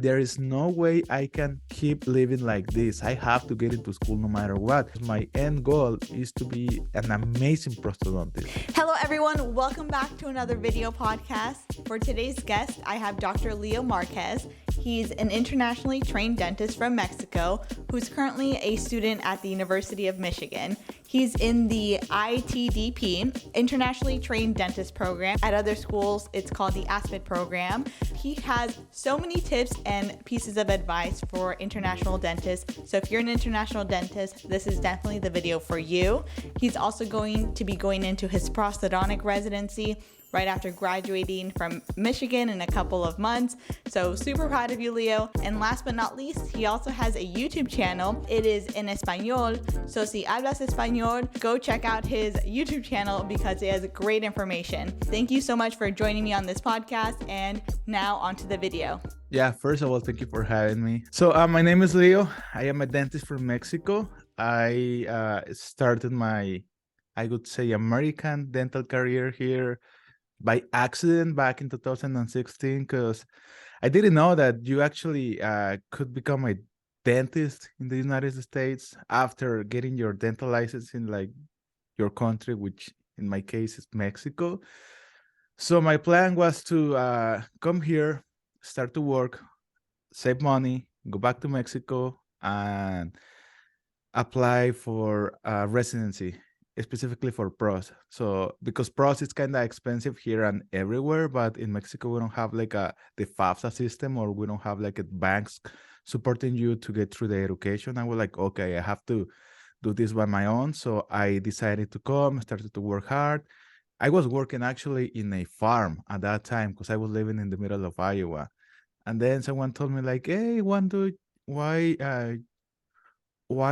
There is no way I can keep living like this. I have to get into school no matter what. My end goal is to be an amazing prosthodontist. Hello everyone, welcome back to another video podcast. For today's guest, I have Dr. Leo Marquez. He's an internationally trained dentist from Mexico who's currently a student at the University of Michigan. He's in the ITDP, Internationally Trained Dentist Program. At other schools, it's called the CAAPID program. He has so many tips and pieces of advice for international dentists. So if you're an international dentist, this is definitely the video for you. He's also going to be going into his prosthodontic residency right after graduating from Michigan in a couple of months. So super proud of you, Leo. And last but not least, he also has a YouTube channel. It is in Español. So si hablas Español, go check out his YouTube channel because it has great information. Thank you so much for joining me on this podcast. And now onto the video. Yeah, first of all, thank you for having me. So my name is Leo. I am a dentist from Mexico. I started my, I would say, American dental career here by accident back in 2016, because I didn't know that you actually could become a dentist in the United States after getting your dental license in like your country, which in my case is Mexico. So my plan was to come here, start to work, save money, go back to Mexico, and apply for residency, specifically for pros. So because pros is kind of expensive here and everywhere, but in Mexico we don't have like the FAFSA system, or we don't have like banks supporting you to get through the education. I was like, okay, I have to do this by my own. So I decided to come, started to work hard. I was working actually in a farm at that time because I was living in the middle of Iowa. And then someone told me like, hey, why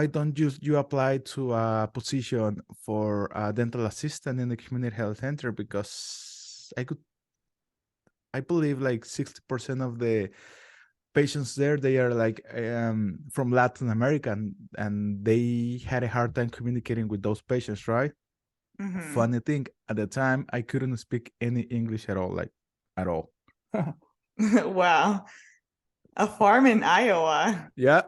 don't you apply to a position for a dental assistant in the community health center? Because I believe like 60% of the patients there, they are like from Latin America, and they had a hard time communicating with those patients, right? Mm-hmm. Funny thing, at the time, I couldn't speak any English at all, like at all. Wow. A farm in Iowa. Yeah.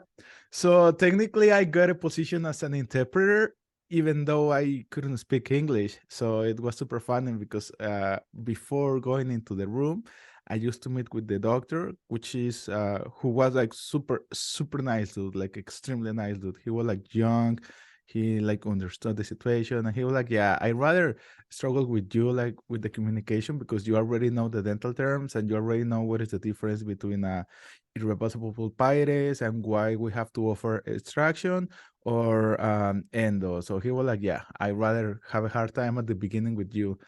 So technically, I got a position as an interpreter, even though I couldn't speak English. So it was super funny because before going into the room, I used to meet with the doctor, which is who was like super nice dude, like extremely nice dude. He was like young. He like understood the situation, and he was like, yeah, I rather struggle with you like with the communication, because you already know the dental terms and you already know what is the difference between irreversible pulpitis and why we have to offer extraction or endo. So he was like, yeah, I rather have a hard time at the beginning with you.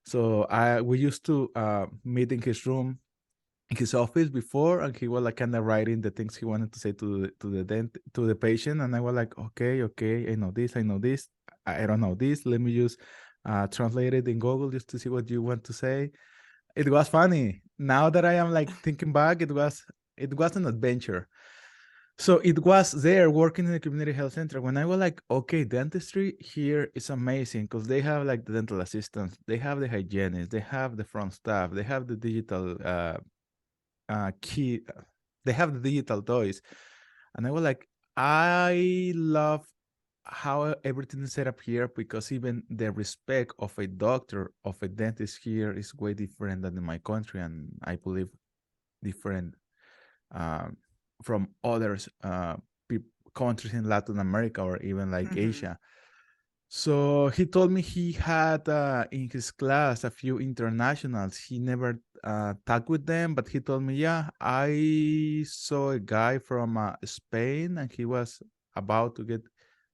So we used to meet in his room, in his office before, and he was like kind of writing the things he wanted to say to the patient. And I was like, okay, I know this, I don't know this. Let me just translate it in Google just to see what you want to say. It was funny. Now that I am like thinking back, it was an adventure. So it was there working in the community health center when I was like, okay, dentistry here is amazing because they have like the dental assistants, they have the hygienists, they have the front staff, they have the digital key, they have the digital toys. And I was like, I love how everything is set up here, because even the respect of a doctor, of a dentist here is way different than in my country, and I believe different from others countries in Latin America or even like Asia. So he told me he had in his class a few internationals. He never talked with them, but he told me, yeah, I saw a guy from Spain, and he was about to get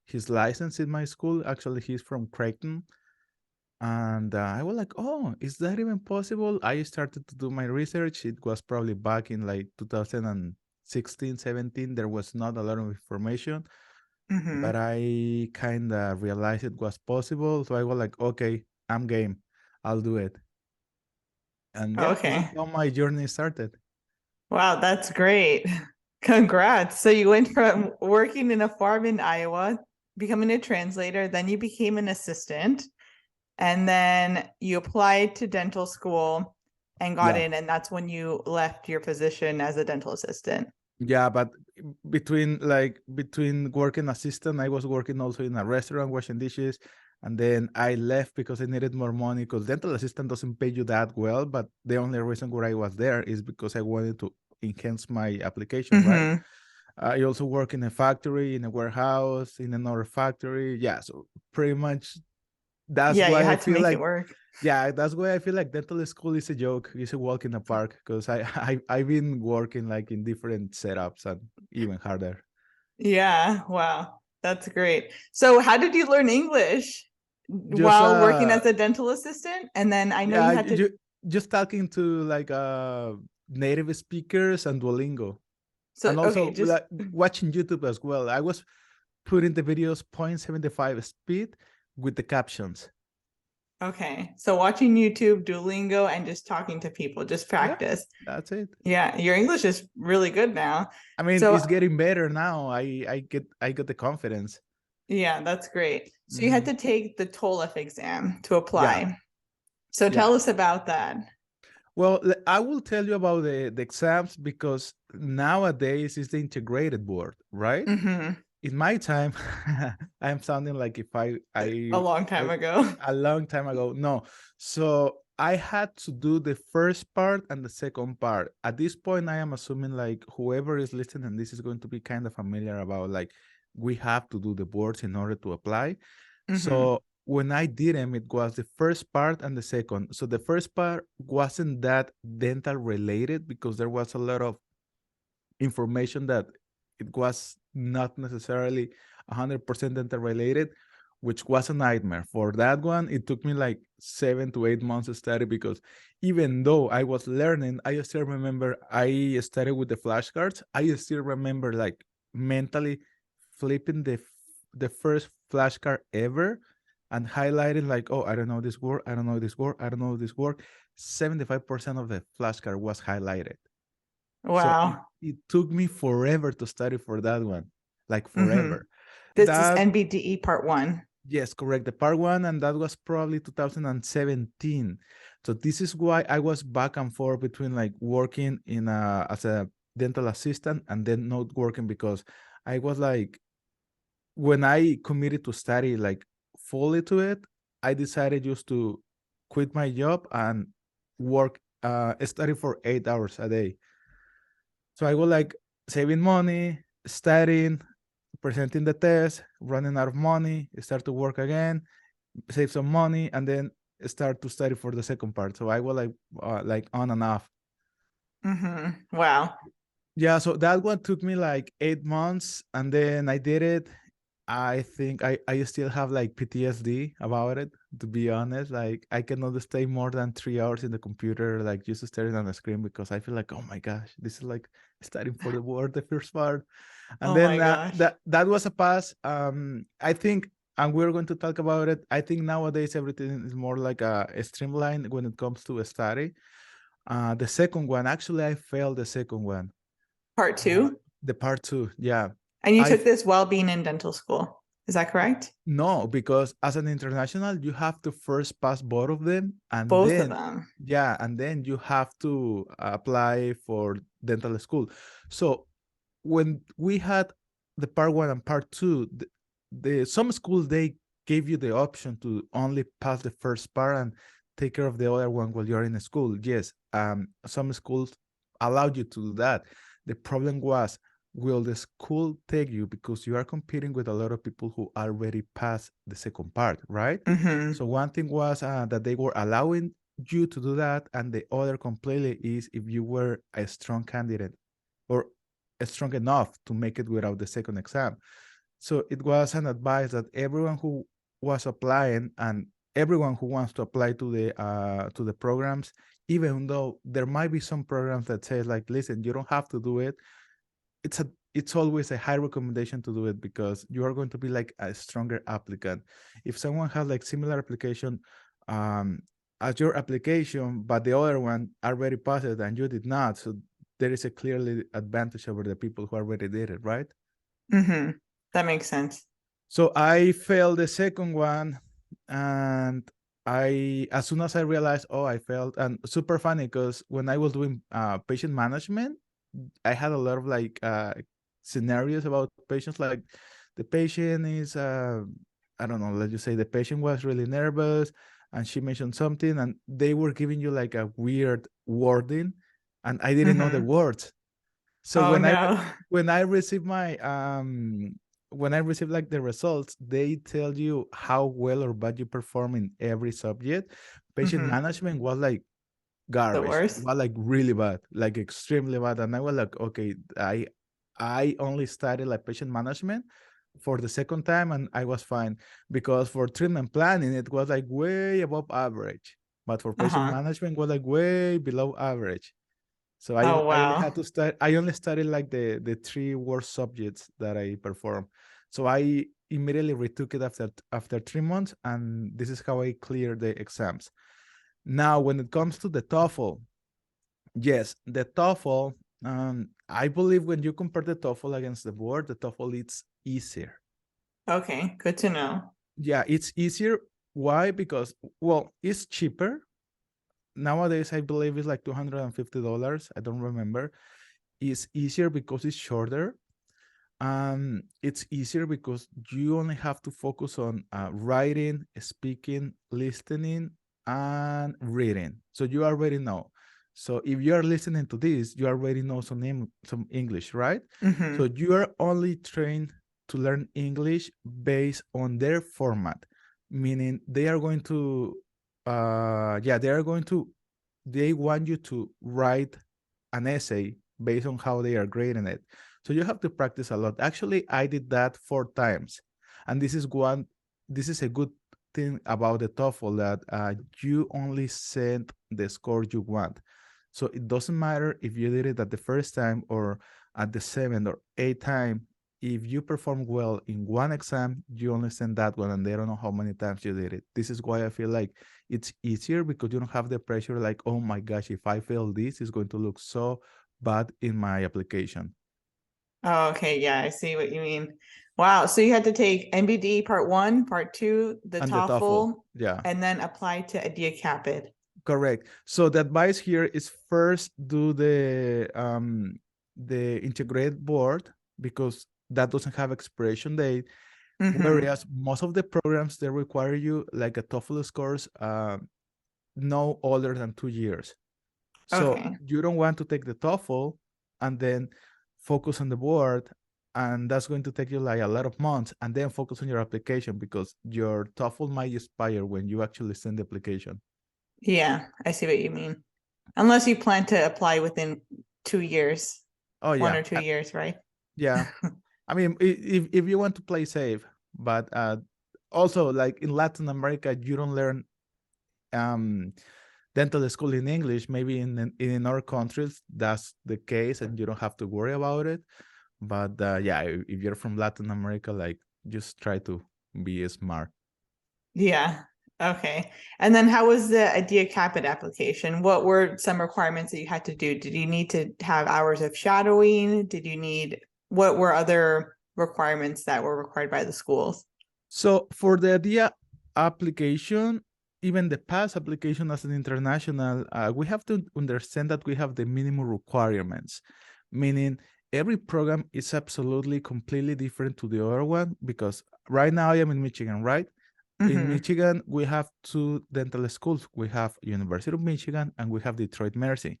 his license in my school. Actually, he's from Creighton. And I was like, oh, is that even possible? I started to do my research. It was probably back in like 2016, 17. There was not a lot of information. But I kind of realized it was possible. So I was like, okay, I'm game. I'll do it. And yeah, Okay. that's how my journey started. Wow, that's great. Congrats. So you went from working in a farm in Iowa, becoming a translator, then you became an assistant, and then you applied to dental school, and got Yeah. in, and that's when you left your position as a dental assistant. Yeah, but between working assistant, I was working also in a restaurant washing dishes, and then I left because I needed more money because dental assistant doesn't pay you that well. But the only reason why I was there is because I wanted to enhance my application, right? Mm-hmm. I also work in a factory, in a warehouse, in another factory. Yeah, so pretty much that's Yeah, you why I had to feel make it like work. yeah, that's why I feel like dental school is a joke. It's a walk in the park because I've been working like in different setups and even harder. Yeah, wow. That's great. So how did you learn English Just while working as a dental assistant? And then I know yeah, you had to, just talking to like native speakers and Duolingo, so and okay, also just like watching YouTube as well. I was putting the videos 0.75 speed with the captions. okay. So watching YouTube, Duolingo, and just talking to people, just Yeah, practice. that's it. Yeah, your English is really good now. I mean, So it's getting better now. I get the confidence. yeah, that's great. So you had Hmm. to take the TOEFL exam to Yeah, apply. So yeah. tell us about that. Well, I will tell you about the exams because nowadays it's the integrated board, right? Mm-hmm. In my time, I am sounding like if A long I time ago. a long time ago. No, so I had to do the first part and the second part. At this point, I am assuming like whoever is listening, this is going to be kind of familiar about like we have to do the boards in order to apply. Mm-hmm. So when I did them, it was the first part and the second. So the first part wasn't that dental related because there was a lot of information that it was not necessarily 100% dental related, which was a nightmare. For that one, it took me like 7 to 8 months to study because even though I was learning, I still remember I started with the flashcards. I still remember like mentally flipping the first flashcard ever and highlighting like, oh, I don't know this word, I don't know this word, I don't know this word. 75% of the flashcard was highlighted. So Wow. it took me forever to study for that one, like Mm-hmm. forever. This is That, NBDE part one. yes, correct. The part one, and that was probably 2017. So this is why I was back and forth between like working in as a dental assistant and then not working because I was like, when I committed to study like fully to it, I decided just to quit my job and work, study for 8 hours a day. So I was like saving money, studying, presenting the test, running out of money, start to work again, save some money, and then start to study for the second part. So I was like on and off. Mm-hmm. Wow. Yeah, so that one took me like 8 months, and then I did it. I think I still have like PTSD about it, to be honest. Like I cannot stay more than 3 hours in the computer, like just staring on the screen because I feel like, oh my gosh, this is like studying for the board, the first part. And Oh then my gosh. that was a pass. I think, and we're going to talk about it. I think nowadays everything is more like a streamline when it comes to a study. The second one, actually, I failed the second one. Part two. The part two, yeah. And you I took this while being in dental school. Is that correct? No, because as an international, you have to first pass both of them, and Both of then them. yeah, and then you have to apply for dental school. So when we had the part one and part two, the some schools they gave you the option to only pass the first part and take care of the other one while you're in school. Yes, some schools allowed you to do that. The problem was, will the school take you because you are competing with a lot of people who already passed the second part, right? Mm-hmm. So one thing was that they were allowing you to do that, and the other completely is if you were a strong candidate or strong enough to make it without the second exam. So it was an advice that everyone who was applying and everyone who wants to apply to the programs, even though there might be some programs that say like, listen, you don't have to do it. It's always a high recommendation to do it because you are going to be like a stronger applicant. If someone has like similar application um, as your application, but the other one already passed it and you did not, so there is a clearly advantage over the people who already did it, right? Mm-hmm. That makes sense. So I failed the second one, and as soon as I realized, oh, I failed, and super funny because when I was doing patient management, I had a lot of like scenarios about patients. Like the patient is, I don't know, let's just say the patient was really nervous, and she mentioned something, and they were giving you like a weird wording, and I didn't know the Mm-hmm. words. So Oh no. when I received my when I received like the results, they tell you how well or bad you perform in every subject. Patient Mm-hmm. management was like The garbage, worst. was like really bad, like extremely bad. And I was like, okay, I only studied like patient management for the second time, and I was fine because for treatment planning it was like way above average, but for patient Uh-huh. management was like way below average. So Oh I only had wow. to start. I only studied like the three worst subjects that I performed. So I immediately retook it after 3 months, and this is how I cleared the exams. Now, when it comes to the TOEFL, yes, the TOEFL. I believe when you compare the TOEFL against the board, the TOEFL it's easier. Okay, good to know. Yeah, it's easier. Why? Because well, it's cheaper nowadays. I believe it's like $250. I don't remember. It's easier because it's shorter. It's easier because you only have to focus on writing, speaking, listening, and reading. So you already know. So if you are listening to this, you already know some English, right? So Mm-hmm. you are only trained to learn English based on their format, meaning they are going to, they want you to write an essay based on how they are grading it. So you have to practice a lot. Actually, I did that 4 times. And this is a good thing about the TOEFL that you only send the score you want. So it doesn't matter if you did it at the first time or at the seventh or eighth time. If you perform well in one exam, you only send that one and they don't know how many times you did it. This is why I feel like it's easier because you don't have the pressure like, oh my gosh, if I fail this, it's going to look so bad in my application. Oh, okay, yeah, I see what you mean. Wow, so you had to take NBDE part one, part two, the And the TOEFL, TOEFL, yeah, and then apply to a CAAPID. correct. So the advice here is first do the integrated board because that doesn't have expiration date. Mm-hmm. Whereas most of the programs they require you like a TOEFL scores no older than 2 years. So Okay. you don't want to take the TOEFL and then focus on the board, and that's going to take you like a lot of months, and then focus on your application because your TOEFL might expire when you actually send the application. Yeah, I see what you mean. Unless you plan to apply within 2 years, Oh one yeah, or 2 years, right? yeah. I mean, if you want to play safe, but also like in Latin America, you don't learn um dental school in English. Maybe in our countries that's the case, and you don't have to worry about it. But yeah, if you're from Latin America, like just try to be smart. Yeah. Okay. And then how was the IDEA CAPIT application? What were some requirements that you had to do? Did you need to have hours of shadowing? What were other requirements that were required by the schools? So for the idea application, even the pass application as an international, we have to understand that we have the minimum requirements, meaning every program is absolutely completely different to the other one because right now I am in Michigan, right? In Mm-hmm. Michigan, we have two dental schools. We have University of Michigan and we have Detroit Mercy.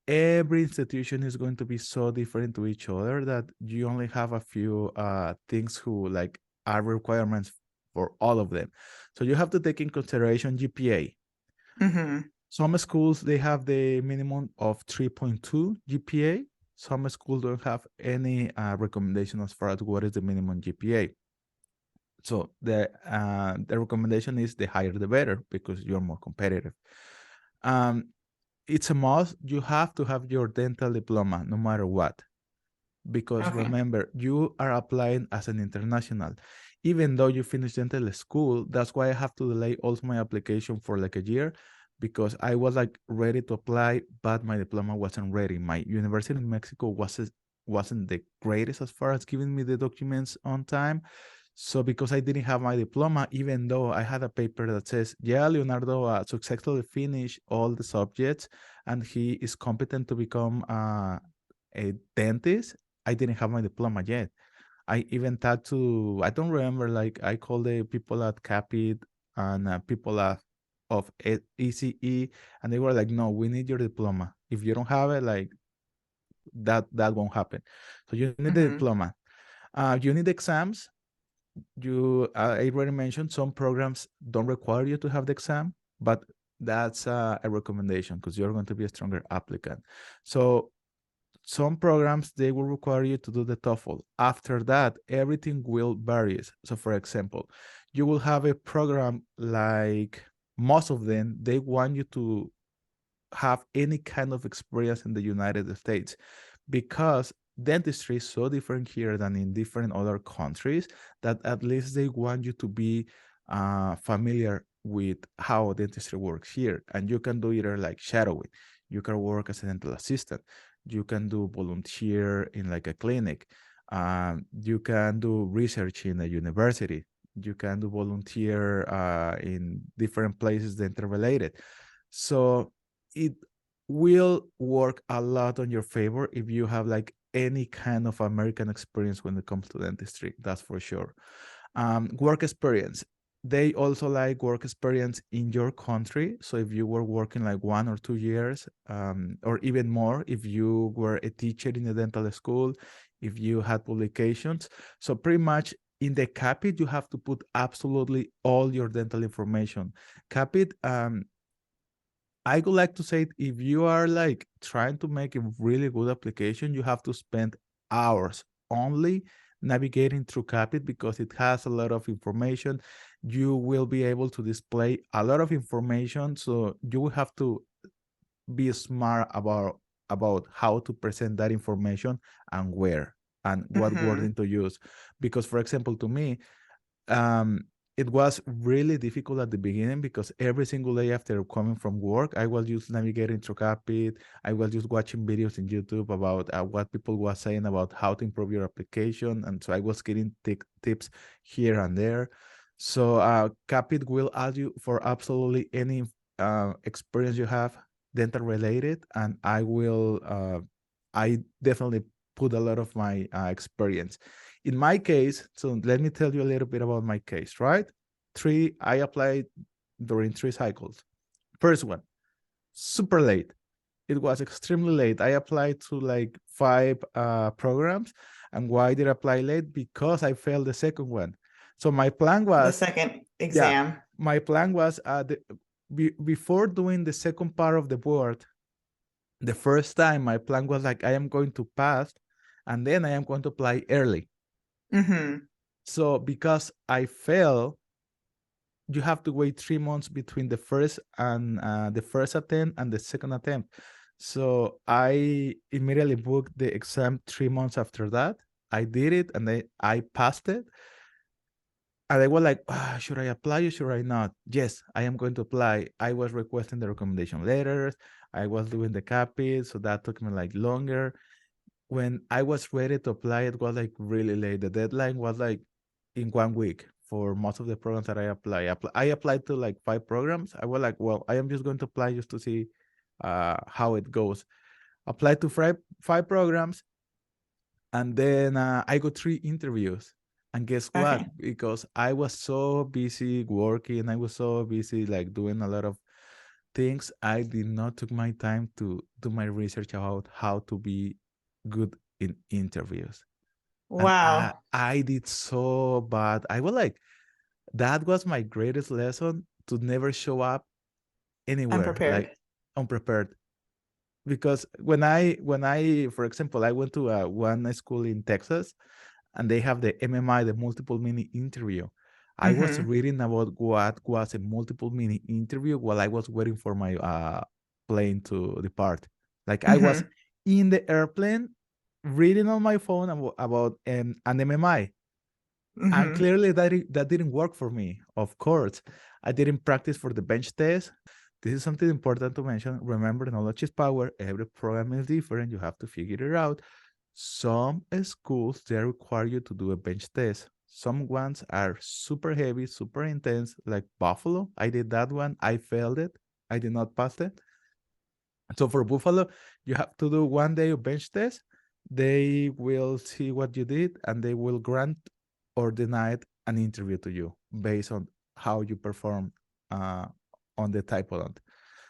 Every institution is going to be so different to each other that you only have a few things who like are requirements for all of them. So you have to take in consideration GPA. Mm-hmm. Some schools they have the minimum of 3.2 GPA. Some schools don't have any recommendation as far as what is the minimum GPA. So the recommendation is the higher the better because you're more competitive. Um, it's a must. You have to have your dental diploma no matter what. Because Okay. remember, you are applying as an international. Even though you finish dental school, that's why I have to delay also my application for like a year because I was like ready to apply, but my diploma wasn't ready. My university in Mexico wasn't the greatest as far as giving me the documents on time. So because I didn't have my diploma, even though I had a paper that says, yeah, Leonardo successfully finished all the subjects and he is competent to become a dentist, I didn't have my diploma yet. I even talked to, I don't remember, like I called the people at CAAPID and people of ECE, and they were like, no, we need your diploma. If you don't have it, like that won't happen. So you need the diploma. You need exams. I already mentioned some programs don't require you to have the exam, but that's a recommendation because you're going to be a stronger applicant. So some programs, they will require you to do the TOEFL. After that, everything will vary. So for example, you will have a program like most of them, they want you to have any kind of experience in the United States because dentistry is so different here than in different other countries that at least they want you to be familiar with how dentistry works here. And you can do either like shadowing, you can work as a dental assistant, you can do volunteer in like a clinic, you can do research in a university, you can do volunteer in different places dental related. So it will work a lot on your favor if you have like any kind of American experience when it comes to dentistry, that's for sure. Work experience. They also like work experience in your country. So if you were working like 1 or 2 years, or even more, if you were a teacher in a dental school, if you had publications. So pretty much in the CAAPID, you have to put absolutely all your dental information. CAAPID, I would like to say if you are like trying to make a really good application, you have to spend hours only navigating through CAAPID because it has a lot of information. You will be able to display a lot of information, so you will have to be smart about how to present that information and where and what wording to use. Because, for example, to me, it was really difficult at the beginning because every single day after coming from work, I was just navigating through CAAPID. I was just watching videos in YouTube about what people were saying about how to improve your application. And so I was getting tips here and there. So CAAPID will ask you for absolutely any experience you have dental related. And I definitely put a lot of my experience. In my case, so let me tell you a little bit about my case, right? I applied during 3 cycles. First one, super late. It was extremely late. I applied to like 5 programs. And why did I apply late? Because I failed the second one. So my plan was the second exam. my plan was before doing the second part of the board, the first time my plan was like, I am going to pass and then I am going to apply early. So because I failed, you have to wait 3 months between the first attempt and the second attempt. So I immediately booked the exam 3 months after that. I did it and I passed it. And I was like, should I apply or should I not? Yes, I am going to apply. I was requesting the recommendation letters. I was doing the CAAPID, so that took me like longer. When I was ready to apply, it was like really late. The deadline was like in 1 week for most of the programs that I apply. I applied to like 5 programs. I was like, well, I am just going to apply just to see how it goes. Applied to 5 programs, and then I got 3 interviews. And guess what? Because I was so busy working, I was so busy like doing a lot of things, I did not took my time to do my research about how to be good in interviews. Wow. And I did so bad. I was like, that was my greatest lesson, to never show up anywhere like unprepared. Because when I, for example, I went to one school in Texas, and they have the MMI, the multiple mini interview. I was reading about what was a multiple mini interview while I was waiting for my plane to depart. Like I was in the airplane reading on my phone about an MMI. And clearly that didn't work for me. Of course, I didn't practice for the bench test. This is something important to mention. Remember, knowledge is power. Every program is different. You have to figure it out. Some schools, they require you to do a bench test. Some ones are super heavy, super intense, like Buffalo. I did that one. I failed it. I did not pass it. So for Buffalo, you have to do 1 day of bench test. They will see what you did and they will grant or deny an interview to you based on how you perform uh, on the typodont.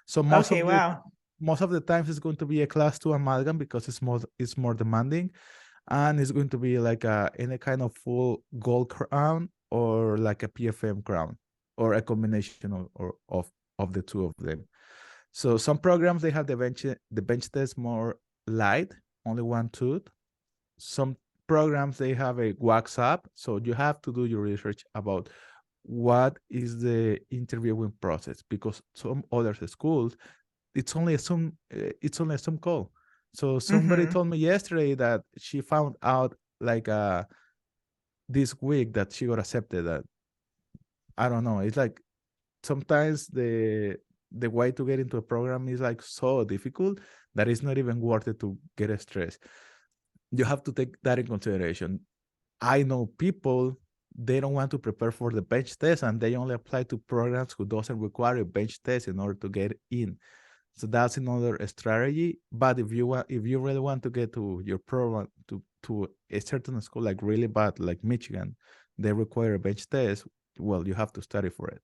So Okay, wow. most of the times it's going to be a class 2 amalgam because it's more demanding, and it's going to be like any kind of full gold crown or like a PFM crown or a combination of the two of them. So some programs they have the bench test more light, only one tooth. Some programs they have a wax up, so you have to do your research about what is the interviewing process, because some other schools it's only a Zoom call. So somebody Mm-hmm. told me yesterday that she found out like this week that she got accepted. That I don't know. It's like sometimes the way to get into a program is like so difficult that it's not even worth it to get stressed. You have to take that in consideration. I know people, they don't want to prepare for the bench test and they only apply to programs who doesn't require a bench test in order to get in. So that's another strategy. But if you really want to get to your program to a certain school like really bad, like Michigan, they require a bench test. Well, you have to study for it.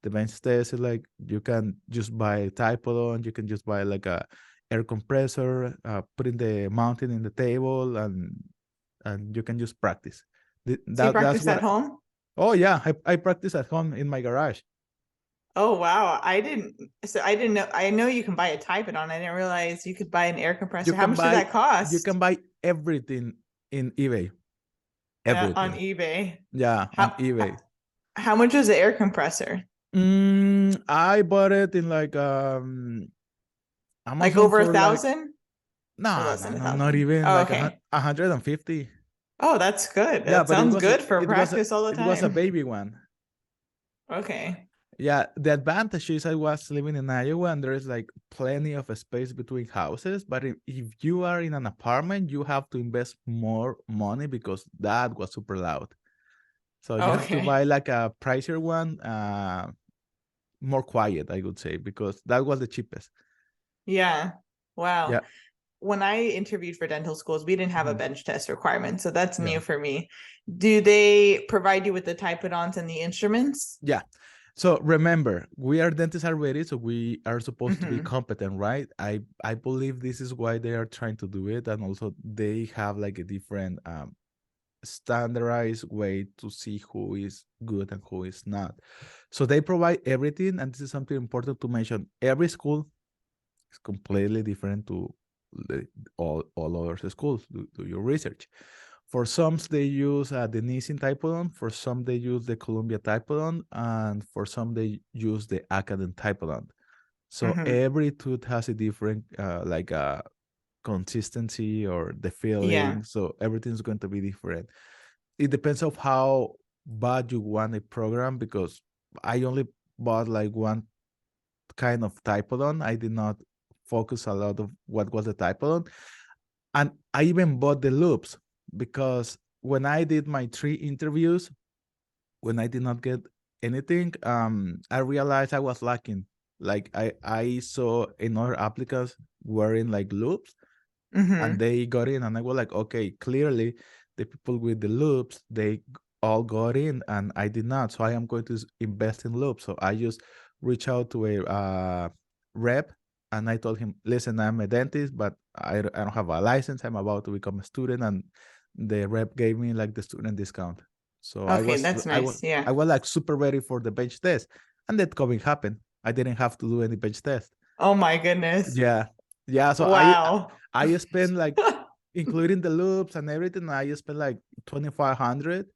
The bench test is like you can just buy a typodon, you can just buy like a air compressor, putting the mountain in the table, and you can just practice. So you That's practice at what. home? Oh yeah, I practice at home in my garage. Oh wow. I didn't know. I know you can buy a Typodon. I didn't realize you could buy an air You compressor. How can much did buy that you cost? can buy everything in eBay. On Everything. eBay? Yeah, on How eBay. how much was the air compressor? I bought it in like Like Amazon over a for like thousand or no, less no, than a no, not thousand? even Oh, like okay. 150. Oh, that's good. Yeah, That but it sounds was a good for practice all the it was a time. baby one. Okay. Yeah, the advantage is I was living in Iowa and there is like plenty of space between houses. But if you are in an apartment, you have to invest more money because that was super loud. So you have to Okay. buy like a pricier one, more quiet, I would say, because that was the cheapest. Yeah. Wow. Yeah. When I interviewed for dental schools, we didn't have a Mhm. bench test requirement, so that's Yeah. new for me. Do they provide you with the typodons and the instruments? Yeah. So remember, we are dentists already, so we are supposed to be Mm-hmm. competent, right? I believe this is why they are trying to do it, and also they have like a different standardized way to see who is good and who is not. So they provide everything, and this is something important to mention. Every school is completely different to all other schools. Do your research. For some, they use the Nissin Typodon. For some, they use the Columbia Typodon, and for some, they use the Academ Typodon. So Mm-hmm. every tooth has a different consistency or the Yeah. feeling. So everything's going to be different. It depends of how bad you want a program, because I only bought like one kind of typodon. I did not focus a lot of what was the typodon. And I even bought the loops because when I did my 3 interviews, when I did not get anything, I realized I was lacking. Like I saw another applicants wearing like loops and Mm-hmm. they got in, and I was like, okay, clearly the people with the loops, they all got in and I did not. So I am going to invest in loops. So I just reached out to a rep and I told him, listen, I'm a dentist, but I don't have a license. I'm about to become a student. And the rep gave me like the student discount. So Okay, that's nice. Yeah. I was like super ready for the bench test. And that COVID happened. I didn't have to do any bench test. Oh my goodness. Yeah. Yeah. So Wow. I spent like, including the loops and everything, I spent like 2,500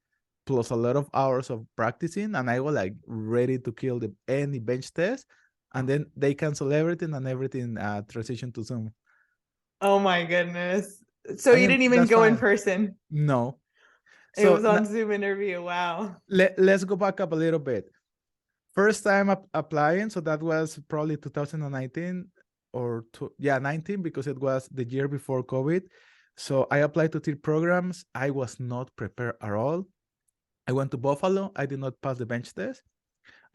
plus a lot of hours of practicing, and I was like ready to kill any bench test. And then they cancel everything and everything transition to Zoom. Oh my goodness. So I you mean, didn't even that's go in fine. person. No. It So was on Zoom interview. Wow. let's go back up a little bit. First time applying, so that was probably 2019 or 19, because it was the year before COVID. So I applied to 3 programs. I was not prepared at all. I went to Buffalo. I did not pass the bench test.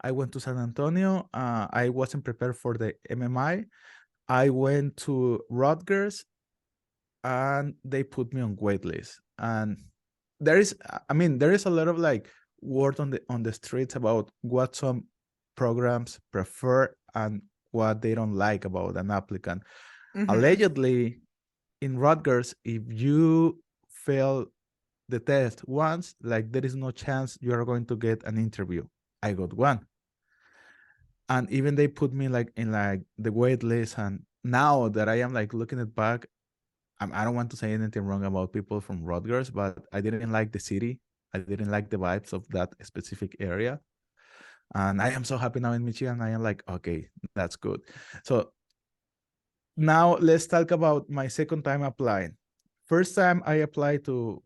I went to San Antonio. I wasn't prepared for the MMI. I went to Rutgers, and they put me on wait list. And there is, I mean, there is a lot of like word on the streets about what some programs prefer and what they don't like about an applicant. Allegedly, in Rutgers, if you fail the test once, like there is no chance you are going to get an interview. I got one, and even they put me like in like the wait list. And now that I am like looking it back, I don't want to say anything wrong about people from Rutgers, but I didn't like the city. I didn't like the vibes of that specific area. And I am so happy now in Michigan. I am like, okay, that's good. So now let's talk about my second time applying. First time I applied to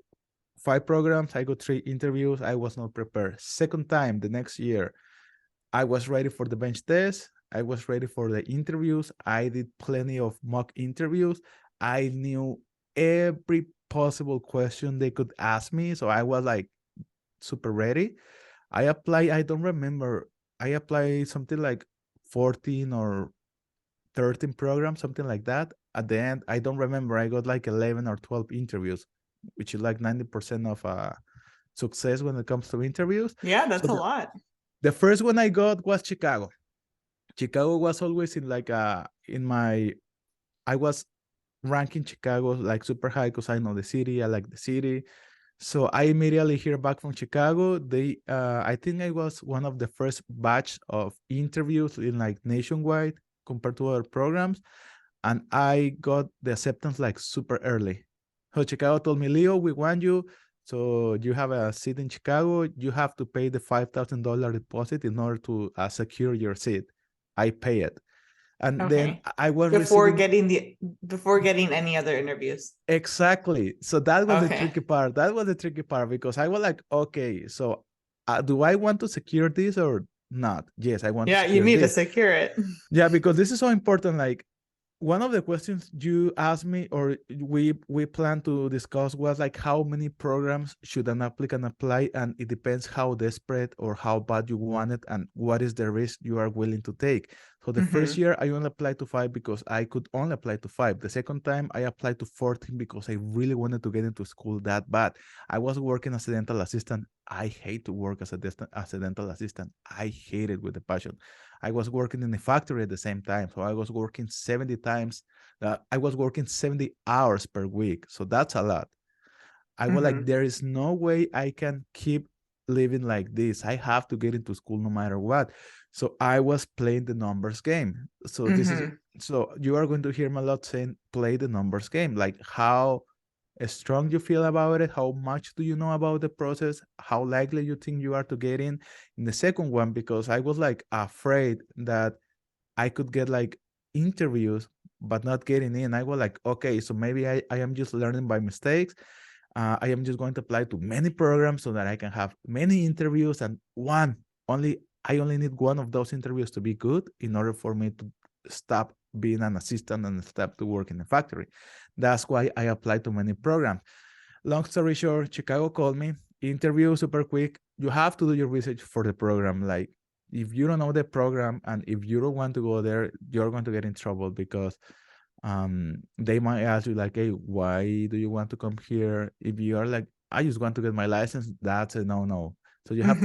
5 programs. I got 3 interviews. I was not prepared. Second time, the next year, I was ready for the bench test. I was ready for the interviews. I did plenty of mock interviews. I knew every possible question they could ask me. So I was like super ready. I applied, I don't remember. I applied something like 14 or 13 programs, something like that. At the end, I don't remember. I got like 11 or 12 interviews, which is like 90% of success when it comes to interviews. Yeah, that's So a lot. the first one I got was Chicago. Chicago was always in like I was ranking Chicago like super high because I know the city, I like the city. So I immediately hear back from Chicago. I think I was one of the first batch of interviews in like nationwide compared to other programs. And I got the acceptance like super early. So Chicago told me, Leo, we want you. So you have a seat in Chicago. You have to pay the $5,000 deposit in order to secure your seat. I pay it. And then I was before receiving before getting any other interviews. exactly. So that was the Okay. tricky part. That was the tricky part because I was like, okay, so do I want to secure this or not? Yes, I want to Yeah, you secure need to this. secure it. Yeah, because this is so important. Like one of the questions you asked me or we plan to discuss was like how many programs should an applicant apply, and it depends how desperate or how bad you want it and what is the risk you are willing to take. So the first year I only applied to 5 because I could only apply to 5. The second time I applied to 14 because I really wanted to get into school that bad. I was working as a dental assistant. I hate to work as a dental assistant. I hate it with a passion. I was working in the factory at the same time. So I was working 70 times. I was working 70 hours per week. So that's a lot. I was like, there is no way I can keep living like this. I have to get into school no matter what. So I was playing the numbers game. So so you are going to hear me a lot saying play the numbers game, like how strong you feel about it, how much do you know about the process, how likely you think you are to get in the second one, because I was like afraid that I could get like interviews but not getting in. I was like, okay, so maybe I am just learning by mistakes. I am just going to apply to many programs so that I can have many interviews, and I only need one of those interviews to be good in order for me to stop being an assistant and stop to work in the factory. That's why I applied to many programs. Long story short, Chicago called me, interview super quick. You have to do your research for the program. Like if you don't know the program and if you don't want to go there, you're going to get in trouble because they might ask you like, hey, why do you want to come here? If you are like, I just want to get my license, that's a no. So you have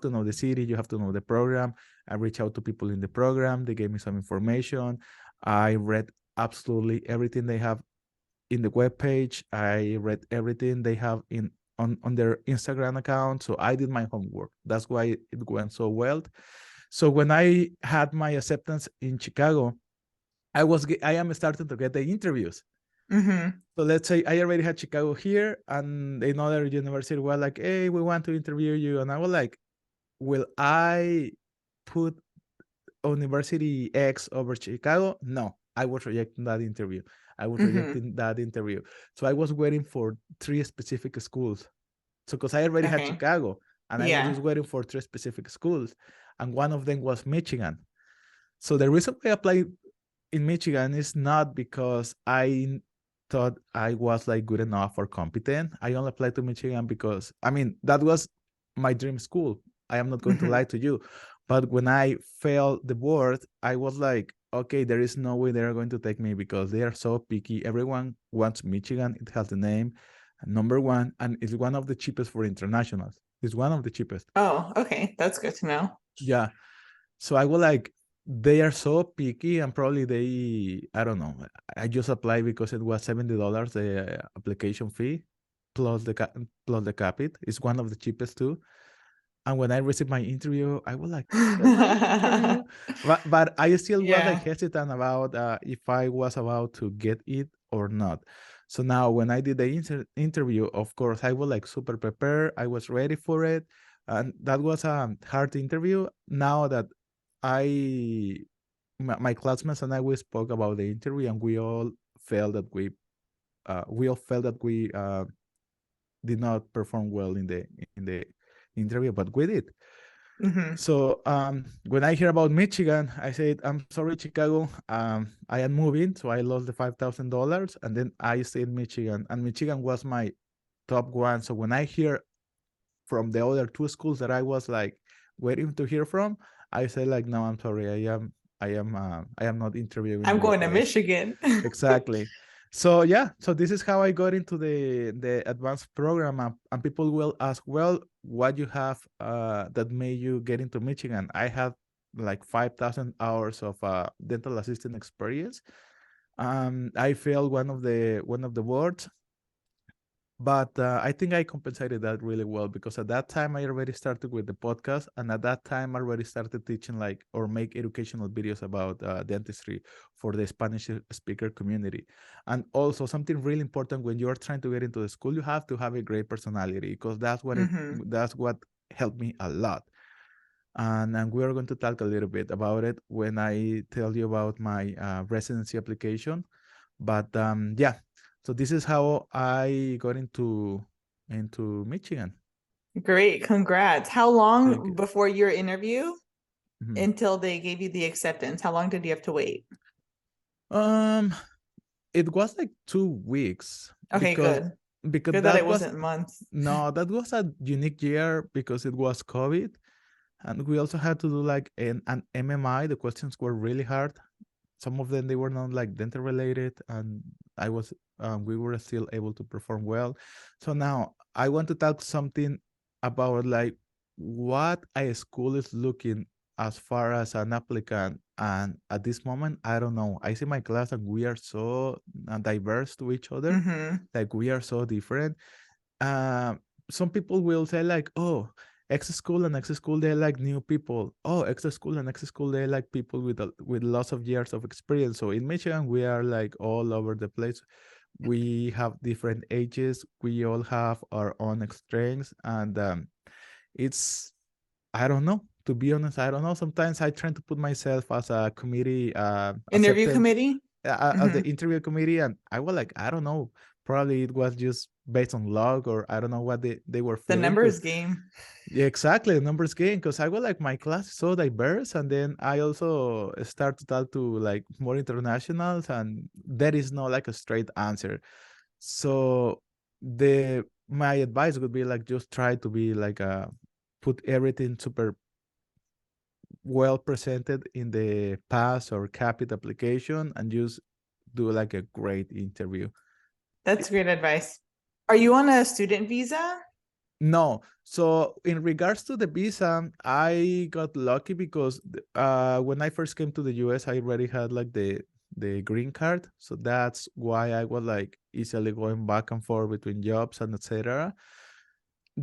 to know the city, you have to know the program. I reached out to people in the program, they gave me some information. I read absolutely everything they have in the webpage. I read everything they have on their Instagram account. So I did my homework. That's why it went so well. So when I had my acceptance in Chicago, I am starting to get the interviews. So let's say I already had Chicago here, and another university was like, hey, we want to interview you. And I was like, will I put University X over Chicago? No, I was rejecting that interview. So I was waiting for 3 specific schools. So because I already had Chicago, and I was just waiting for 3 specific schools, and one of them was Michigan. So the reason I applied in Michigan is not because I thought I was like good enough or competent. I only applied to Michigan because, I mean, that was my dream school. I am not going to Mm-hmm. lie to you. But when I failed the board, I was like, okay, there is no way they're going to take me because they are so picky. Everyone wants Michigan. It has the name number one, and it's one of the cheapest for internationals. It's one of the cheapest. Oh, okay. That's good to know. Yeah. So I was like, they are so picky, and probably I don't know. I just applied because it was $70 the application fee plus plus the CAAPID. It's one of the cheapest too. And when I received my interview, I was like, "That's my interview," but I still was like Yeah. hesitant about if I was about to get it or not. So now, when I did the interview, of course, I was like super prepared. I was ready for it, and that was a hard interview. Now that my classmates and I, we spoke about the interview, and felt that we all felt that we did not perform well in the interview, but we did. Mm-hmm. So when I hear about Michigan, I said, "I'm sorry, Chicago. I am moving." So I lost the $5,000, and then I stayed in Michigan, and Michigan was my top one. So when I hear from the other two schools that I was like waiting to hear from, I say like, "No, I'm sorry. I am not interviewing I'm in your going to place." Michigan. Exactly. So yeah, so this is how I got into the advanced program, and people will ask, well, what you have that made you get into Michigan? I have like 5,000 hours of dental assistant experience. I failed one of the boards, but I think I compensated that really well because at that time I already started with the podcast, and at that time I already started teaching like or make educational videos about dentistry for the Spanish speaker community. And also something really important when you are trying to get into the school, you have to have a great personality because Mm-hmm. that's what helped me a lot. And we are going to talk a little bit about it when I tell you about my residency application. But yeah, so this is how I got into Michigan. Great. Congrats. How Thank long you. before your interview Mhm. until they gave you the acceptance? How long did you have to wait? Um, it was like 2 weeks Okay, because good. because Good that that it was wasn't months. no, that was a unique year because it was COVID, and we also had to do like an MMI. The questions were really hard. Some of them they were not like dental related, and I was we were still able to perform well. So now I want to talk something about like what a school is looking as far as an applicant, and at this moment I don't know. I see my class and we are so diverse to each other, Mm-hmm. like we are so different. Some people will say like, oh, X school and X school they're like new people. Oh, X school and X school they're like people with lots of years of experience. So in Michigan we are like all over the place. We have different ages. We all have our own strengths, and it's I don't know. To be honest, I don't know. Sometimes I try to put myself as a committee Interview acceptance committee? as the Mm-hmm. interview committee, and I was like, I don't know. Probably it was just based on luck, or I don't know what they were The feeling. Because numbers game. yeah, exactly the numbers game. Because I was like, my class is so diverse, and then I also start to talk to like more internationals, and there is no like a straight answer. So the my advice would be like just try to be like put everything super well presented in the pass or CAAPID application and just do like a great interview. That's great advice. Are you on a student visa? No, so in regards to the visa, I got lucky because when I first came to the US, I already had like the green card, so that's why I was like easily going back and forth between jobs and etc.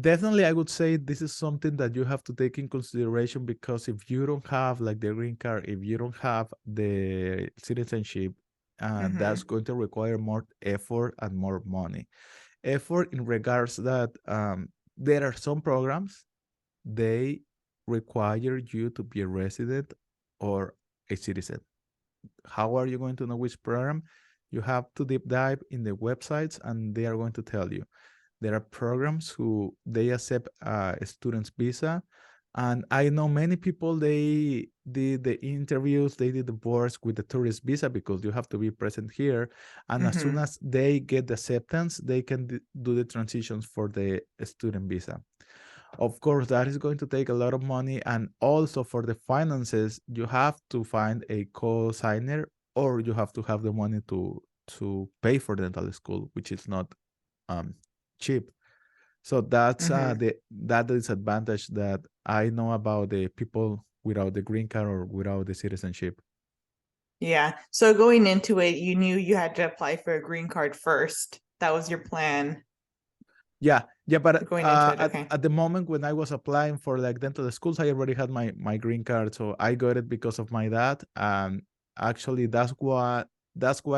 Definitely, I would say this is something that you have to take in consideration because if you don't have like the green card, if you don't have the citizenship, that's Mm-hmm. going to require more effort and more money. Effort in regards that there are some programs they require you to be a resident or a citizen. How are you going to know which program? You have to deep dive in the websites, and they are going to tell you there are programs who they accept a student's visa, and I know many people they did the interviews, they did the boards with the tourist visa because you have to be present here, and as soon Mm-hmm. as they get the acceptance, they can do the transitions for the student visa. Of course, that is going to take a lot of money, and also for the finances, you have to find a co-signer, or you have to have the money to pay for dental school, which is not um cheap. So that's Hmm. that disadvantage that I know about the people without the green card or without the citizenship. Yeah. So going into it, you knew you had to apply for a green card first. That was your plan Yeah, but going into it. Okay. at the moment when I was applying for like dental schools, I already had my green card, so I got it because of my dad. And actually, that's why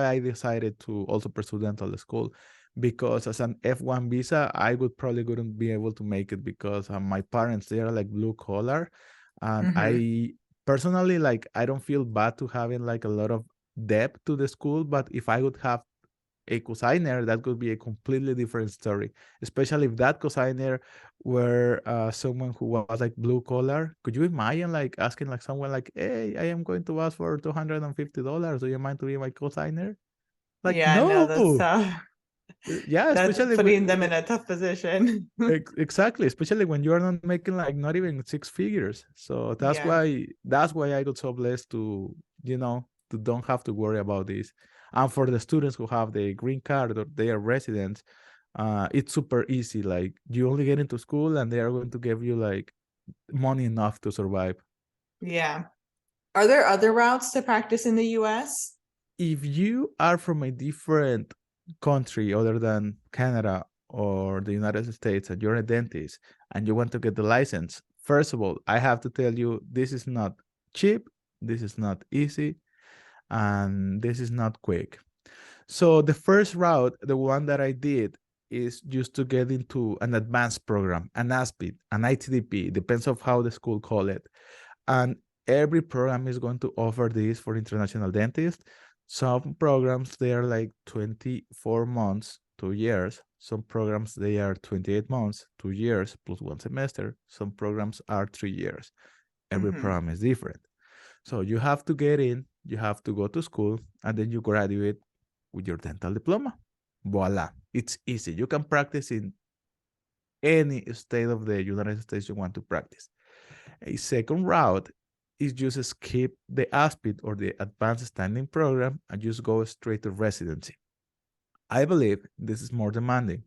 I decided to also pursue dental school, because as an F1 visa, I would probably wouldn't be able to make it because my parents, they are like blue collar, and Hmm. I personally, like, I don't feel bad to having like a lot of debt to the school, but if I would have a cosigner, that could be a completely different story, especially if that cosigner were someone who was like blue collar. Could you imagine like asking like someone like, hey, I am going to ask for $250. Do you mind to be my cosigner? Like, Yeah, no, that's no. tough. Yeah, That's especially putting them in a tough position. exactly, especially when you are not making like not even six figures. So that's Yeah. why that's why I got so blessed to, to don't have to worry about this. And for the students who have the green card or they are residents, it's super easy. Like, you only get into school and they are going to give you like money enough to survive. Yeah. Are there other routes to practice in the US? If you are from a different country other than Canada or the United States and you're a dentist and you want to get the license, first of all, I have to tell you this is not cheap, this is not easy, and this is not quick. So the first route, the one that I did, is just to get into an advanced program, an ASPID, an ITDP, depends of how the school call it. And every program is going to offer this for international dentists. Some programs, they are like 24 months, 2 years. Some programs, they are 28 months, 2 years plus one semester. Some programs are 3 years. Every Hmm. program is different. So you have to get in, you have to go to school, and then you graduate with your dental diploma. Voila, it's easy. You can practice in any state of the United States you want to practice. A second route is just skip the ASPID or the Advanced Standing Program and just go straight to residency. I believe this is more demanding.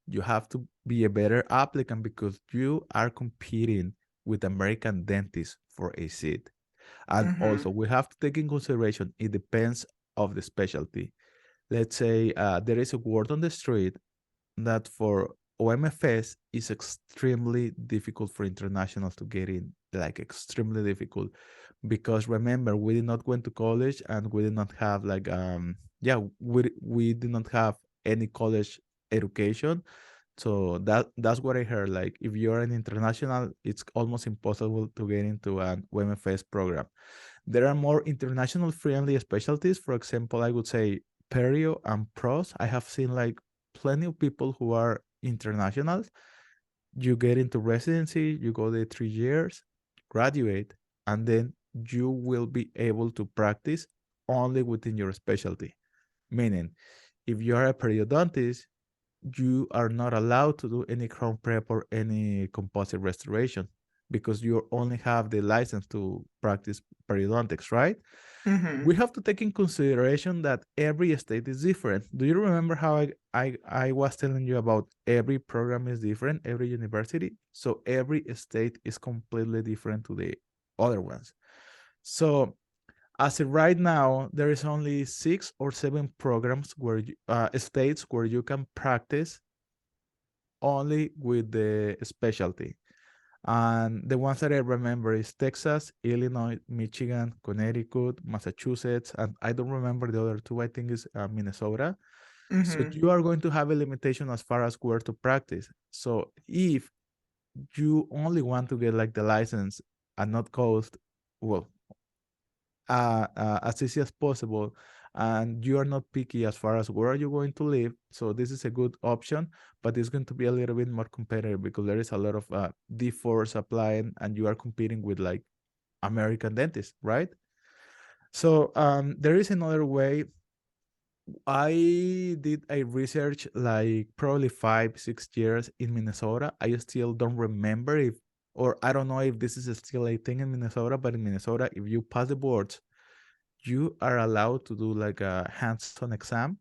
You have to be a better applicant because you are competing with American dentists for a seat. And also, Hmm. we have to take in consideration it depends of the specialty. Let's say there is a word on the street that for OMFS is extremely difficult for internationals to get in, like extremely difficult, because remember we did not went to college and we did not have like we did not have any college education. So that's what I heard. Like, if you're an international, it's almost impossible to get into an OMFS program. There are more international friendly specialties. For example, I would say perio and pros. I have seen like plenty of people who are international. You get into residency, you go there 3 years, graduate, and then you will be able to practice only within your specialty. Meaning, if you are a periodontist, you are not allowed to do any crown prep or any composite restoration because you only have the license to practice periodontics, right? We Hmm. have to take in consideration that every state is different. Do you remember how I was telling you about every program is different, every university? So every state is completely different to the other ones. So as of right now, there is only 6 or 7 programs where states where you can practice only with the specialty. And the ones that I remember is Texas, Illinois, Michigan, Connecticut, Massachusetts, and I don't remember the other two. I think is Minnesota. So Hmm. you are going to have a limitation as far as where to practice. So if you only want to get like the license and not cost, well, as easy as possible, and you are not picky as far as where are you going to live, so this is a good option, but it's going to be a little bit more competitive because there is a lot of D4s applying and you are competing with like American dentists, right? So there is another way I did a research like probably 5, 6 years in Minnesota. I still don't remember if, or I don't know if this is still a thing in Minnesota, but in Minnesota, if you pass the boards, you are allowed to do like a hands-on exam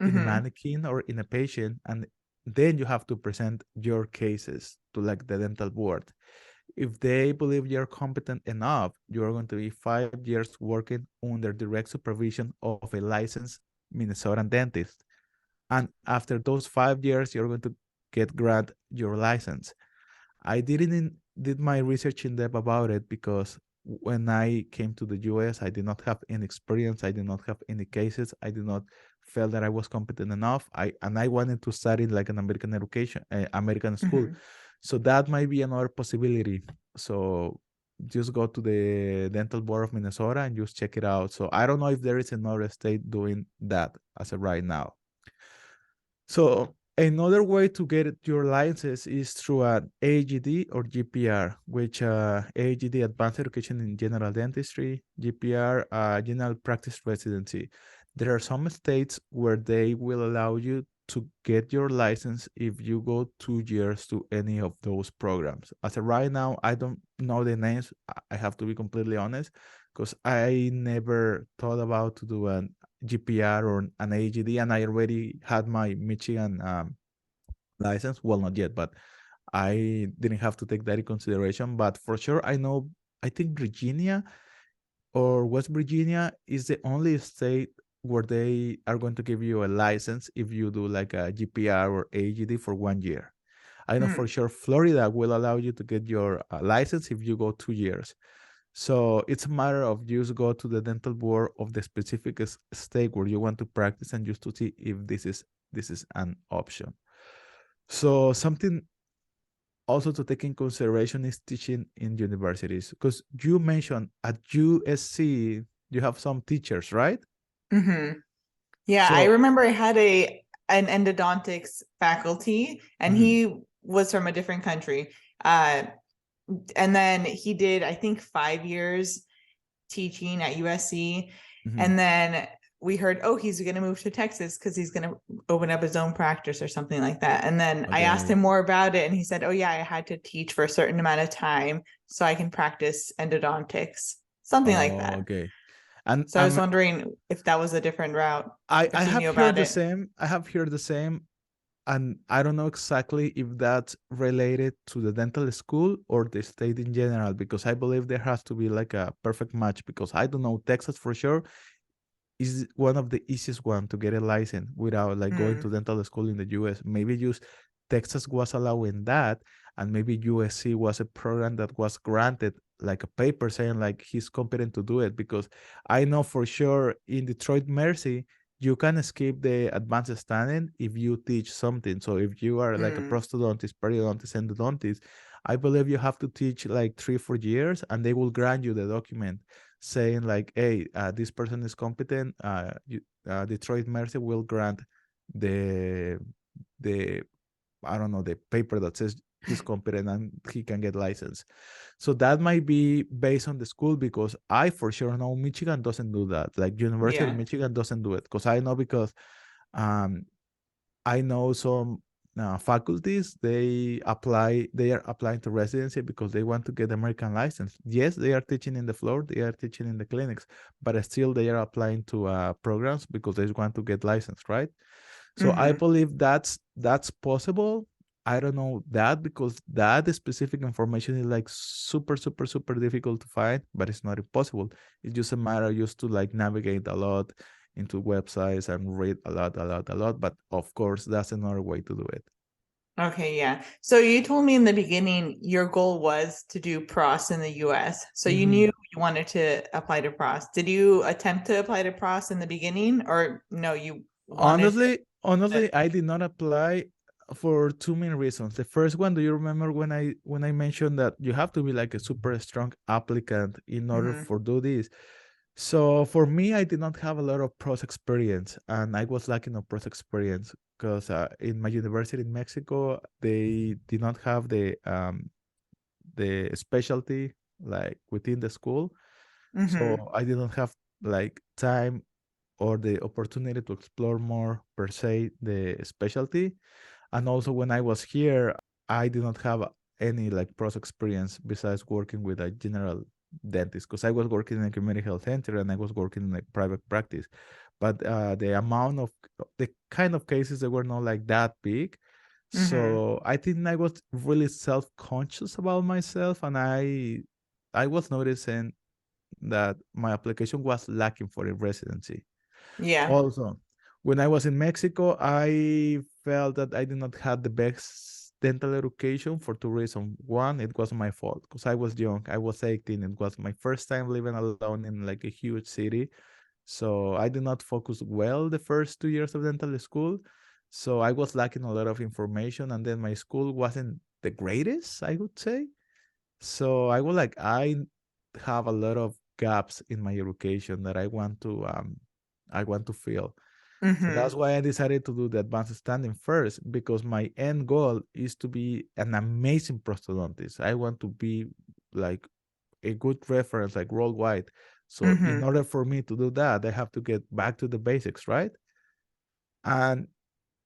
in a Mm-hmm. mannequin or in a patient, and then you have to present your cases to like the dental board. If they believe you're competent enough, you're going to be 5 years working under direct supervision of a licensed Minnesotan dentist. And after those 5 years, you're going to get grant your license. I didn't did my research in depth about it because when I came to the US, I did not have any experience. I did not have any cases. I did not feel that I was competent enough. I wanted to study like an American education, American school. Mm-hmm. So that might be another possibility. So just go to the Dental Board of Minnesota and just check it out. So I don't know if there is another state doing that as of right now. So another way to get your license is through an AGD or GPR, which AGD Advanced Education in General Dentistry, GPR General Practice Residency. There are some states where they will allow you to get your license if you go 2 years to any of those programs. As of right now, I don't know the names. I have to be completely honest because I never thought about to do an GPR or an AGD, and I already had my Michigan license. Well, not yet, but I didn't have to take that in consideration. But for sure, I know, I think Virginia or West Virginia is the only state where they are going to give you a license if you do like a GPR or AGD for 1 year. I know for Hmm. sure Florida will allow you to get your license if you go 2 years. So it's a matter of just go to the dental board of the specific state where you want to practice and just to see if this is an option. So something also to take in consideration is teaching in universities because you mentioned at USC you have some teachers, right? Mm-hmm. Yeah, I So remember I had an endodontics faculty, and mhm, he was from a different country. Uh, and then he did, I think, 5 years teaching at USC. mhm, And then we heard, oh, he's going to move to Texas because he's going to open up his own practice or something like that. And then I asked okay. him more about it, and he said, oh, yeah, I had to teach for a certain amount of time so I can practice endodontics, something like Oh, that. okay. And So I was wondering if that was a different route, I if he have knew heard about the it. same. I have heard the same, and I don't know exactly if that's related to the dental school or the state in general, because I believe there has to be like a perfect match. Because I don't know Texas for sure is one of the easiest one to get a license without like going to Mm, dental school in the US. Maybe just Texas was allowing that, and maybe USC was a program that was granted like a paper saying like he's competent to do it. Because I know for sure in Detroit Mercy you can skip the advanced standing if you teach something. So if you are like a mm, prosthodontist, periodontist, endodontist, I believe you have to teach like 3 4 years, and they will grant you the document saying like, hey, this person is competent. Detroit Mercy will grant the the I don't know, the paper that says he's competent and he can get license. So that might be based on the school, because I for sure know Michigan doesn't do that. Like University of yeah. Michigan doesn't do it, because I know, because um, I know some faculties, they are applying to residency because they want to get American license. Yes, they are teaching in the floor, they are teaching in the clinics, but still they are applying to programs because they want to get licensed, right? So I Mm-hmm. believe that's possible. I don't know that, because that specific information is like super, super, super difficult to find, but it's not impossible. It's just a matter just to like navigate a lot into websites and read a lot, a lot, a lot. But of course, that's another way to do it. Okay, yeah. So you told me in the beginning your goal was to do pros in the US. So you knew Mhm. you wanted to apply to pros. Did you attempt to apply to pros in the beginning, or no, you wanted to? Honestly, I did not apply for two main reasons. The first one, do you remember when I mentioned that you have to be like a super strong applicant in order Mm-hmm. for do this? So for me, I did not have a lot of pros experience, and I was lacking of pros experience because in my university in Mexico, they did not have the specialty like within the school. Mm-hmm. So I didn't have like time. or the opportunity to explore more per se the specialty. And also when I was here, I did not have any like pros experience besides working with a general dentist, because I was working in a community health center and I was working in a private practice. But the amount of the kind of cases that were not like that big. Mm-hmm. So I think I was really self-conscious about myself, and I was noticing that my application was lacking for a residency. Yeah. Also, when I was in Mexico, I felt that I did not have the best dental education for two reasons. One, it was my fault because I was young. I was 18. It was my first time living alone in like a huge city. So I did not focus well the first 2 years of dental school. So I was lacking a lot of information. And then my school wasn't the greatest, I would say. So I have a lot of gaps in my education that I want to fill. So Mm-hmm. that's why I decided to do the advanced standing first, because my end goal is to be an amazing prosthodontist. I want to be like a good reference, like worldwide. So in Mm-hmm. order for me to do that, I have to get back to the basics, right? And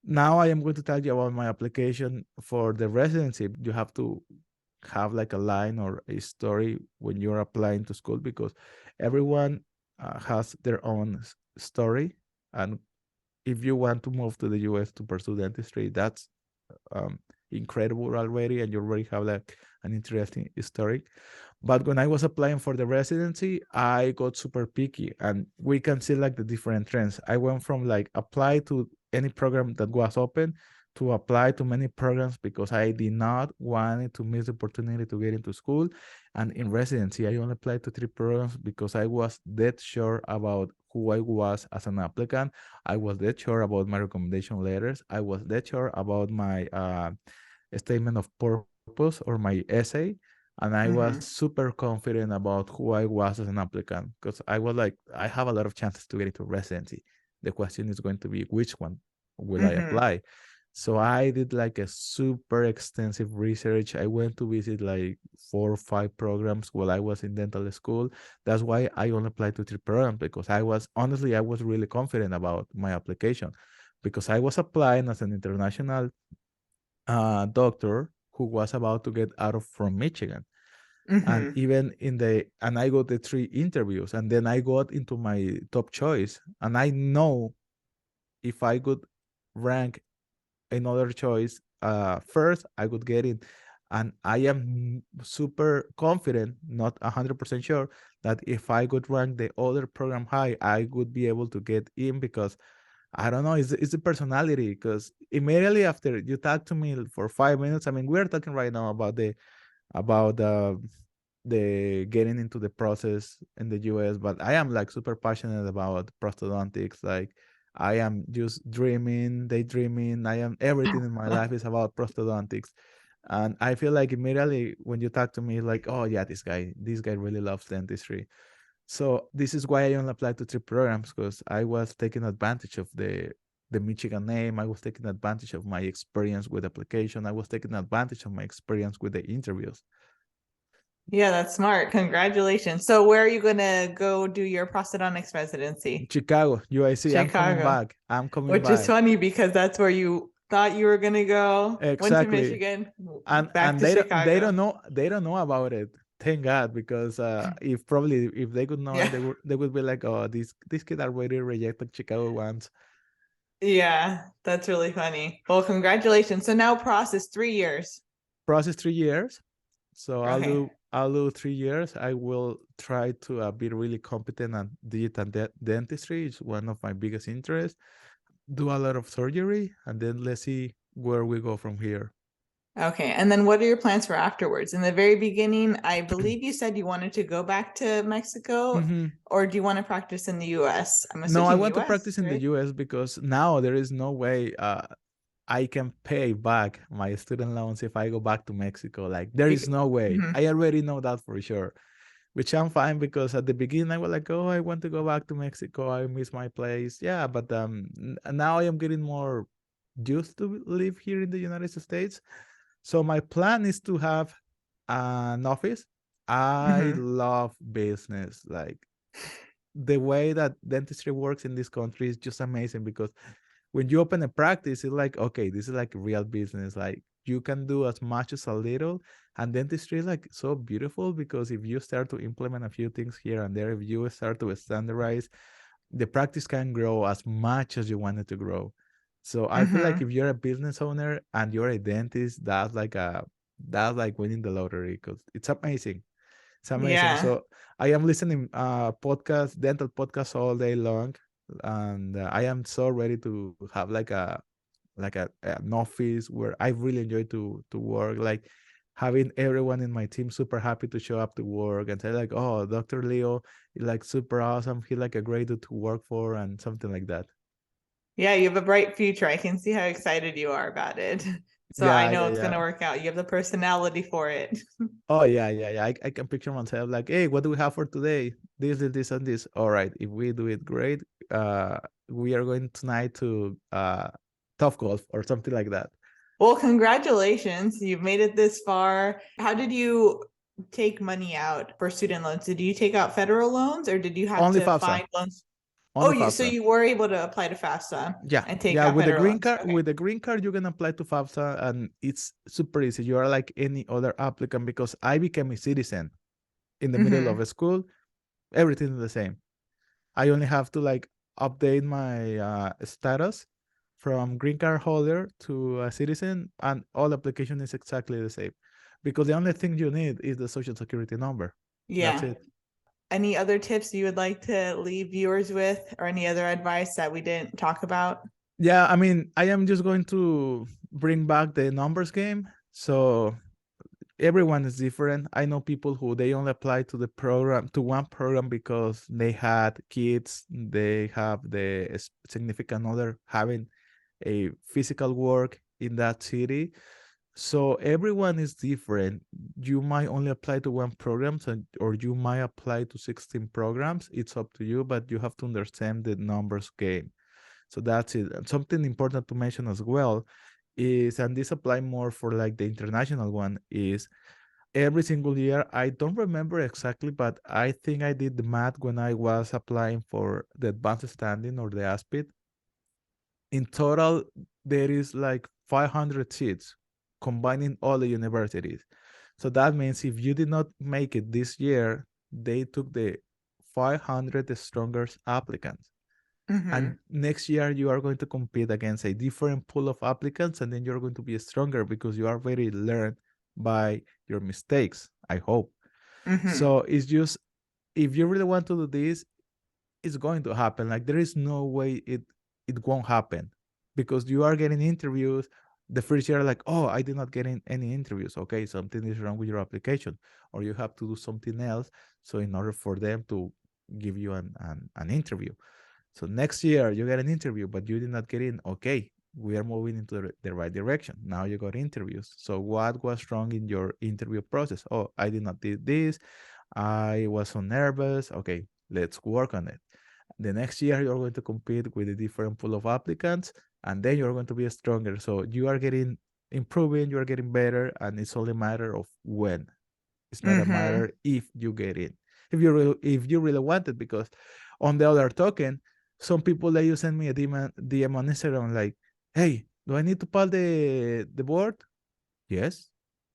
now I am going to tell you about my application for the residency. You have to have like a line or a story when you're applying to school, because everyone has their own story. And if you want to move to the US to pursue dentistry, that's um, incredible already, and you already have like an interesting story. But when I was applying for the residency, I got super picky, and we can see like the different trends. I went from like apply to any program that was open to apply to many programs because I did not want to miss the opportunity to get into school. And in residency, I only applied to three programs because I was dead sure about who I was as an applicant. I was dead sure about my recommendation letters. I was dead sure about my statement of purpose or my essay, and I was Mm-hmm. super confident about who I was as an applicant, because I was like, I have a lot of chances to get into residency. The question is going to be which one will I Mm-hmm. apply? So I did like a super extensive research. I went to visit like 4 or 5 programs while I was in dental school. That's why I only applied to three programs, because I was really confident about my application, because I was applying as an international doctor who was about to get out of from Michigan. And Mm-hmm. even and I got the 3 interviews, and then I got into my top choice. And I know if I could rank another choice first, I could get in. And I am super confident, not 100% sure, that if I could rank the other program high, I would be able to get in, because I don't know, it's the personality. Because immediately after you talk to me for 5 minutes, I mean, we're talking right now about about the getting into the process in the US, but I am like super passionate about prosthodontics. Like I am just dreaming, daydreaming. I am everything in my life is about prosthodontics. And I feel like immediately when you talk to me, like, oh yeah, this guy really loves dentistry. So this is why I only applied to three programs, because I was taking advantage of the Michigan name. I was taking advantage of my experience with application. I was taking advantage of my experience with the interviews. Yeah, that's smart. Congratulations. So where are you gonna go do your prosthodontics residency? Chicago, UIC. I'm coming Chicago. back. I'm coming Which is back. funny because that's where you thought you were gonna go. Went to Exactly. Michigan, back And to Chicago. they don't know about it. Thank God, because if probably if they could know it, Yeah. they would be like, oh, this kid already rejected Chicago once. Yeah, that's really funny. Well, congratulations. So now process 3 years. Process 3 years. So Okay. I'll do 3 years. I will try to be really competent at digital dentistry. It's one of my biggest interests. Do a lot of surgery, and then let's see where we go from here. Okay. And then what are your plans for afterwards? In the very beginning, I believe you said you wanted to go back to Mexico, Mhm. or do you want to practice in the US? I'm No, I assuming want to US, practice in the right? US, because now there is no way I can pay back my student loans if I go back to Mexico. Like there is no way. Mhm. I already know that for sure. Which I'm fine, because at the beginning I was like, oh, I want to go back to Mexico. I miss my place. Yeah, but now I am getting more used to live here in the United States. So my plan is to have an office. I Mhm. love business. Like the way that dentistry works in this country is just amazing, because when you open a practice, it's like, okay, this is like real business. Like you can do as much as a little. And dentistry is like so beautiful, because if you start to implement a few things here and there, if you start to standardize, the practice can grow as much as you want it to grow. So I feel like Mm-hmm. if you're a business owner and you're a dentist, that's like winning the lottery, because it's amazing. It's amazing. Yeah. So I am listening podcast, dental podcasts all day long, and I am so ready to have an office where I really enjoy to work. Like having everyone in my team super happy to show up to work and say like, "Oh, Dr. Leo is like super awesome. He's like a great dude to work for," and something like that. Yeah, you have a bright future. I can see how excited you are about it. So I Yeah, know yeah, it's going yeah. to work out. You have the personality for it. Oh yeah, yeah, yeah. I can picture myself like, hey, what do we have for today? This, and this. All right, if we do it great, uh, we are going tonight to tough golf or something like that. Well, congratulations. You've made it this far. How did you take money out for student loans? Did you take out federal loans or did you have Only to FAFSA. find loans? Oh, Only so FAFSA. you were able to apply to FAFSA Yeah, and take yeah. out With the federal green loans. card, Okay. you can apply to FAFSA, and it's super easy. You are like any other applicant, because I became a citizen in the middle of Mm-hmm. a school. Everything is the same. I only have to like update my status from green card holder to a citizen, and all application is exactly the same, because the only thing you need is the social security number. That's Yeah. it. Any other tips you would like to leave viewers with or any other advice that we didn't talk about? Yeah, I mean, I am just going to bring back the numbers game. So everyone is different. I know people who they only apply to the program, to one program, because they had kids, they have the significant other having a physical work in that city. So everyone is different. You might only apply to one program, or you might apply to 16 programs. It's up to you, but you have to understand the numbers game. So that's it. And something important to mention as well is, and this apply more for like the international one, is every single year, I don't remember exactly, but I think I did the math when I was applying for the advanced standing or the ASPID. In total, there is like 500 seats combining all the universities. So that means if you did not make it this year, they took the 500 strongest applicants. Mm-hmm. And next year, you are going to compete against a different pool of applicants, and then you're going to be stronger because you already learned by your mistakes, I hope. Mm-hmm. So it's just, if you really want to do this, it's going to happen. Like there is no way it won't happen, because you are getting interviews. The first year, like, oh, I did not get in any interviews. Okay, something is wrong with your application, or you have to do something else. So in order for them to give you an interview. So next year you get an interview, but you did not get in. Okay, we are moving into the right direction. Now you got interviews. So what was wrong in your interview process? Oh, I did not did this. I was so nervous. Okay, let's work on it. The next year you're going to compete with a different pool of applicants, and then you're going to be stronger. So you are getting improving, you are getting better, and it's only a matter of when. It's not a Mm-hmm. matter if you get in. If you really want it, because on the other token, some people they you send me a DM on Instagram like, hey, do I need to pass the board? Yes.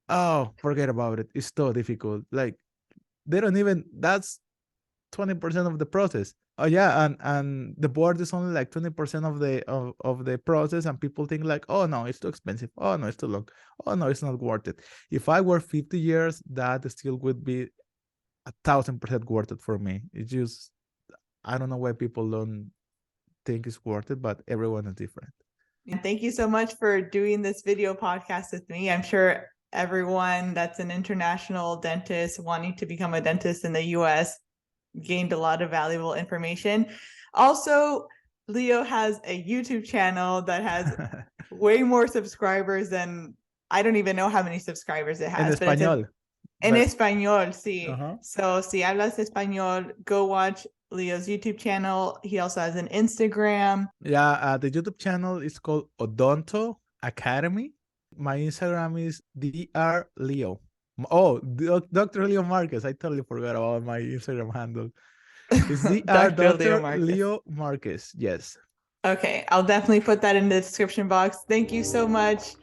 Oh, forget about it. It's so difficult. Like they don't even that's 20% of the process. Oh yeah, and the board is only like 20% of the process, and people think like, oh no, it's too expensive. Oh no, it's too long. Oh no, it's not worth it. If I were 50 years, that still would be 1,000% worth it for me. It's just I don't know why people don't think it's worth it, but everyone is different. And thank you so much for doing this video podcast with me. I'm sure everyone that's an international dentist wanting to become a dentist in the US gained a lot of valuable information. Also, Leo has a YouTube channel that has way more subscribers than I don't even know how many subscribers it En has, but it's español, en but español, sí. uh-huh. So, si hablas español, go watch Leo's YouTube channel. He also has an Instagram. Yeah, the YouTube channel is called Odonto Academy. My Instagram is Dr. Leo. Oh, Dr. Leo Marquez. I totally forgot about my Instagram handle. It's Dr. Dr. Leo Dr. Marquez. Leo Marquez. Yes. Okay, I'll definitely put that in the description box. Thank you so much.